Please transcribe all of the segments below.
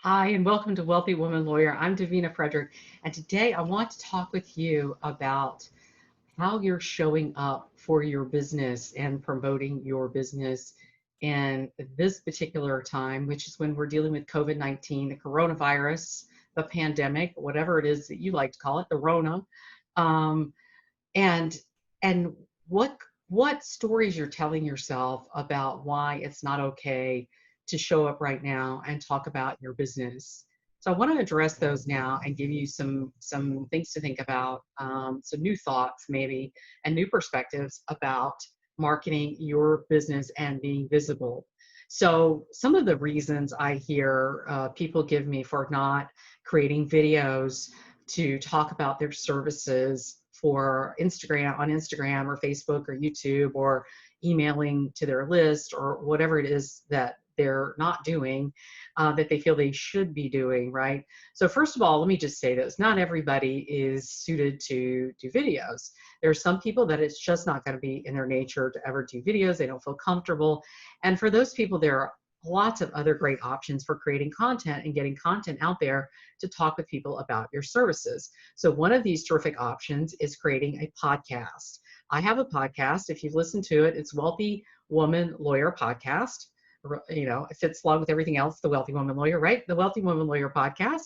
Hi, and welcome to Wealthy Woman Lawyer. I'm Davina Frederick, and today I want to talk with you about how you're showing up for your business and promoting your business in this particular time, which is when we're dealing with COVID-19, the coronavirus, the pandemic, whatever it is that you like to call it, the Rona, um, and and what what stories you're telling yourself about why it's not okay to show up right now and talk about your business. So I want to address those now and give you some things to think about, some new thoughts maybe, and new perspectives about marketing your business and being visible. So some of the reasons I hear people give me for not creating videos to talk about their services for Instagram or Facebook or YouTube, or emailing to their list, or whatever it is that they're not doing, that they feel they should be doing, right? So first of all, let me just say this: not everybody is suited to do videos. There are some people that it's just not going to be in their nature to ever do videos. They don't feel comfortable, and for those people, there are lots of other great options for creating content and getting content out there to talk with people about your services. So one of these terrific options is creating a podcast. I have a podcast. If you've listened to it, it's Wealthy Woman Lawyer Podcast. You know, it fits along with everything else, the Wealthy Woman Lawyer, right? The Wealthy Woman Lawyer Podcast.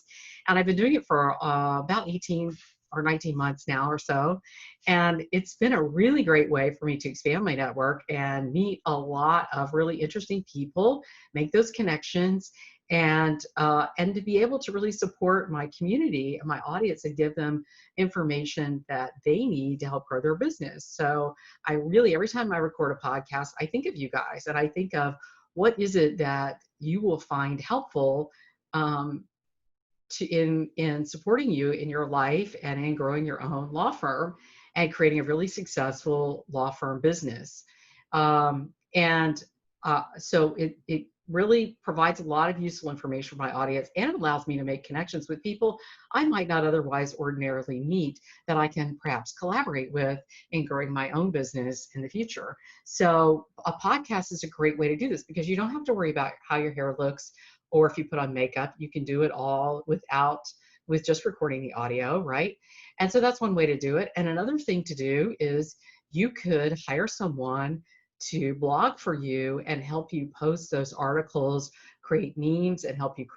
And I've been doing it for about 18 or 19 months now or so. And it's been a really great way for me to expand my network and meet a lot of really interesting people, make those connections, and to be able to really support my community and my audience and give them information that they need to help grow their business. So I really, every time I record a podcast, I think of you guys, and I think of what is it that you will find helpful, um, in supporting you in your life and in growing your own law firm and creating a really successful law firm business. And so it really provides a lot of useful information for my audience, and it allows me to make connections with people I might not otherwise ordinarily meet, that I can perhaps collaborate with in growing my own business in the future. So a podcast is a great way to do this because you don't have to worry about how your hair looks, or if you put on makeup. You can do it all with just recording the audio, right? And so that's one way to do it. And another thing to do is you could hire someone to blog for you and help you post those articles, create memes, and help you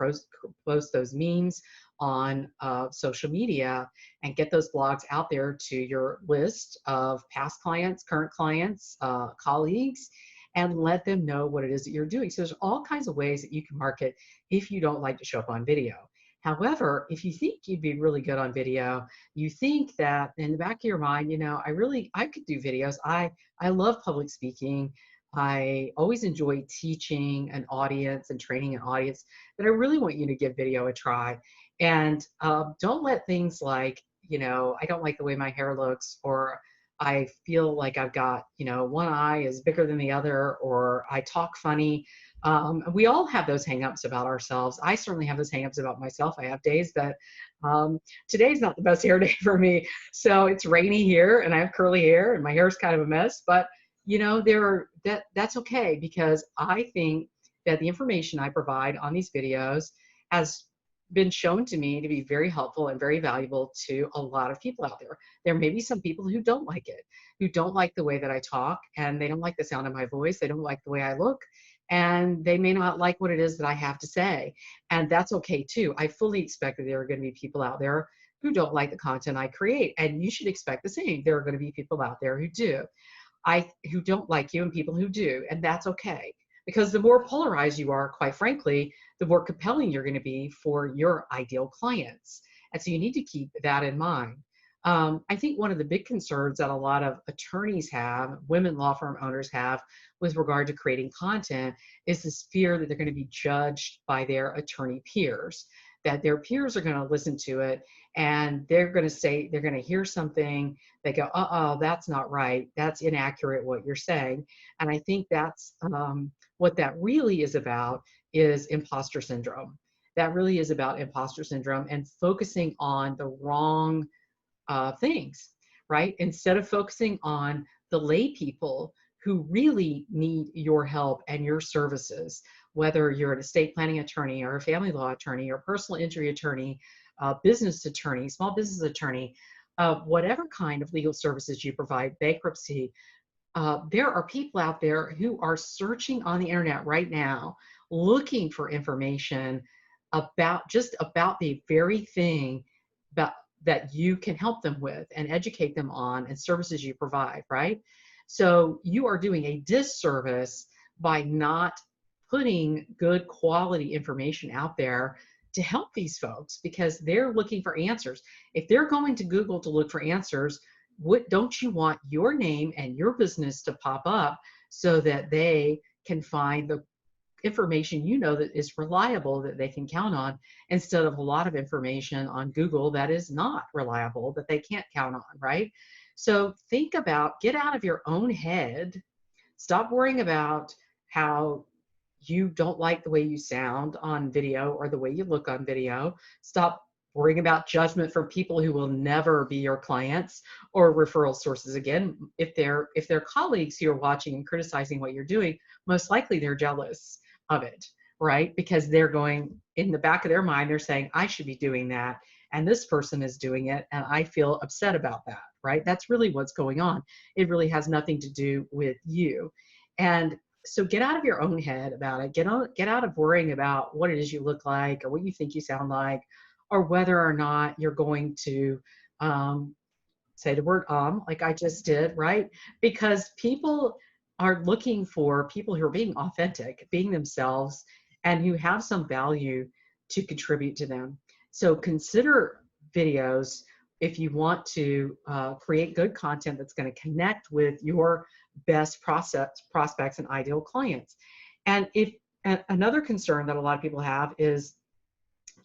post those memes on social media and get those blogs out there to your list of past clients, current clients, colleagues, and let them know what it is that you're doing. So there's all kinds of ways that you can market if you don't like to show up on video. However, if you think you'd be really good on video, you think that in the back of your mind, I could do videos. I love public speaking. I always enjoy teaching an audience and training an audience, but I really want you to give video a try. And don't let things like, I don't like the way my hair looks, or I feel like I've got, one eye is bigger than the other, or I talk funny. We all have those hangups about ourselves. I certainly have those hangups about myself. I have days that today's not the best hair day for me. So it's rainy here and I have curly hair and my hair is kind of a mess, but that's okay, because I think that the information I provide on these videos has been shown to me to be very helpful and very valuable to a lot of people out there. There may be some people who don't like it, who don't like the way that I talk, and they don't like the sound of my voice. They don't like the way I look, and they may not like what it is that I have to say. And that's okay too. I fully expect that there are going to be people out there who don't like the content I create, and you should expect the same. There are going to be people out there who do. Who don't like you, and people who do, and that's okay. Because the more polarized you are, quite frankly, the more compelling you're going to be for your ideal clients. And so you need to keep that in mind. I think one of the big concerns that a lot of attorneys have, women law firm owners have, with regard to creating content, is this fear that they're going to be judged by their attorney peers, that their peers are going to listen to it and they're going to say, they're going to hear something, they go, that's not right, that's inaccurate what you're saying. And I think that's what that really is about, is imposter syndrome. That really is about imposter syndrome and focusing on the wrong things, right? Instead of focusing on the lay people who really need your help and your services. whether you're an estate planning attorney or a family law attorney or personal injury attorney, business attorney, small business attorney, whatever kind of legal services you provide, bankruptcy, there are people out there who are searching on the internet right now, looking for information about just about the very thing that you can help them with and educate them on and services you provide, right? So you are doing a disservice by not putting good quality information out there to help these folks because they're looking for answers. If they're going to Google to look for answers, what don't you want your name and your business to pop up so that they can find the information that is reliable, that they can count on, instead of a lot of information on Google that is not reliable, that they can't count on, right? So think about, get out of your own head, stop worrying about how you don't like the way you sound on video or the way you look on video. Stop worrying about judgment from people who will never be your clients or referral sources again. If they're colleagues who are watching and criticizing what you're doing, most likely they're jealous of it, right? Because they're going, in the back of their mind, they're saying, I should be doing that, and this person is doing it, and I feel upset about that, right? That's really what's going on. It really has nothing to do with you. And so get out of your own head about it. Get out of worrying about what it is you look like or what you think you sound like, or whether or not you're going to um, say the word like I just did, right? Because people are looking for people who are being authentic, being themselves, and who have some value to contribute to them. So consider videos if you want to create good content that's going to connect with your best prospects and ideal clients. And if another concern that a lot of people have is,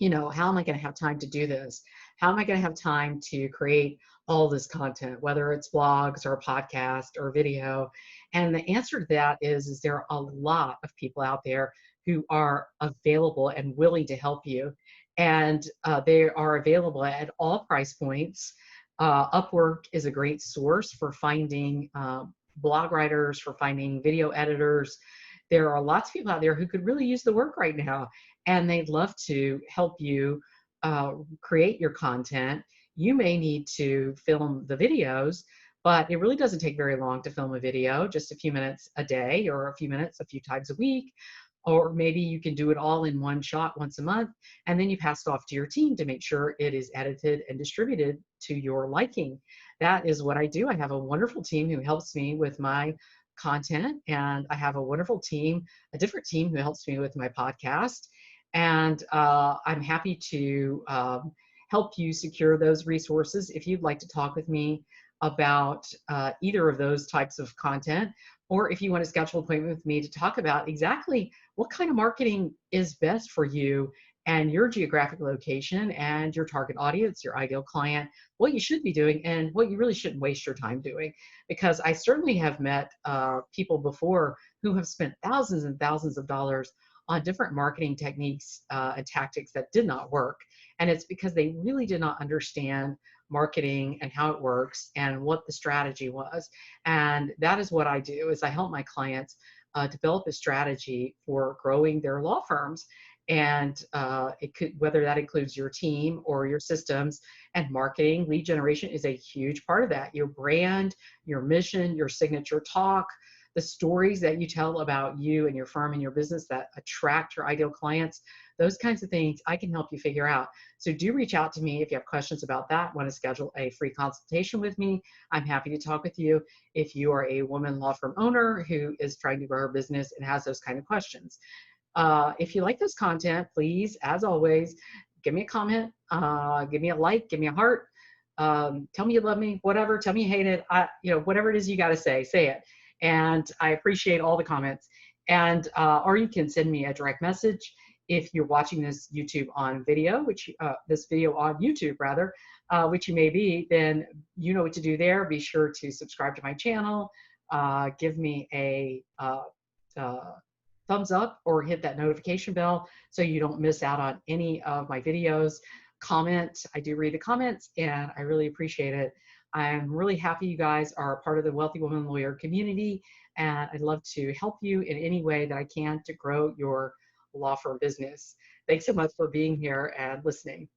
how am I going to have time to do this? How am I going to have time to create all this content, whether it's blogs or a podcast or video? And the answer to that is there are a lot of people out there who are available and willing to help you. And they are available at all price points. Upwork is a great source for finding blog writers, for finding video editors. There are lots of people out there who could really use the work right now, and they'd love to help you create your content. You may need to film the videos, but it really doesn't take very long to film a video, just a few minutes a day or a few minutes a few times a week. Or maybe you can do it all in one shot once a month, and then you pass it off to your team to make sure it is edited and distributed to your liking. That is what I do. I have a wonderful team who helps me with my content, and I have a wonderful team, a different team who helps me with my podcast. And I'm happy to help you secure those resources. If you'd like to talk with me about either of those types of content, or if you want to schedule an appointment with me to talk about exactly what kind of marketing is best for you and your geographic location and your target audience, your ideal client, what you should be doing and what you really shouldn't waste your time doing. Because I certainly have met people before who have spent thousands and thousands of dollars on different marketing techniques and tactics that did not work. And it's because they really did not understand marketing and how it works and what the strategy was. And that is what I do, is I help my clients develop a strategy for growing their law firms. And it could, whether that includes your team or your systems, and marketing, lead generation is a huge part of that. Your brand, your mission, your signature talk, the stories that you tell about you and your firm and your business that attract your ideal clients, those kinds of things I can help you figure out. So do reach out to me if you have questions about that, want to schedule a free consultation with me. I'm happy to talk with you if you are a woman law firm owner who is trying to grow her business and has those kind of questions. If you like this content, please, as always, give me a comment, give me a like, give me a heart, tell me you love me, whatever, tell me you hate it, whatever it is you got to say it. And I appreciate all the comments. And or you can send me a direct message if you're watching this YouTube on video, this video on YouTube rather, which you may be. Then you know what to do there. Be sure to subscribe to my channel, give me a thumbs up, or hit that notification bell so you don't miss out on any of my videos. Comment. I do read the comments, and I really appreciate it. I'm really happy you guys are a part of the Wealthy Woman Lawyer community. and I'd love to help you in any way that I can to grow your law firm business. Thanks so much for being here and listening.